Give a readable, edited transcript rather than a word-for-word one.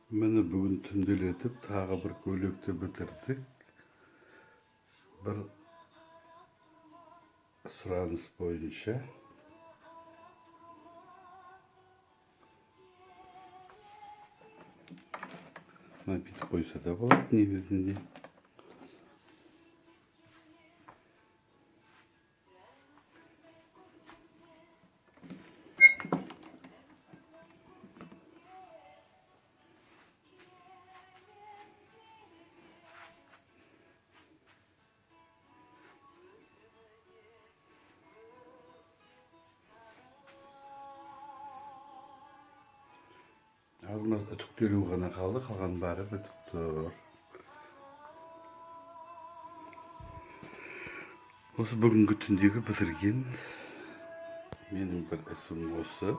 Мені бүгін түнделетіп, тағы бір көйлекті бітірдік. Бір сұраныс бойынша. Напитіп қойса да болады негізінде. Азмаз үтіктелу ғана қалды, қалған бәрі бітіп тұр. Осы бүгінгі түндегі бітірген менің бір ісім осы.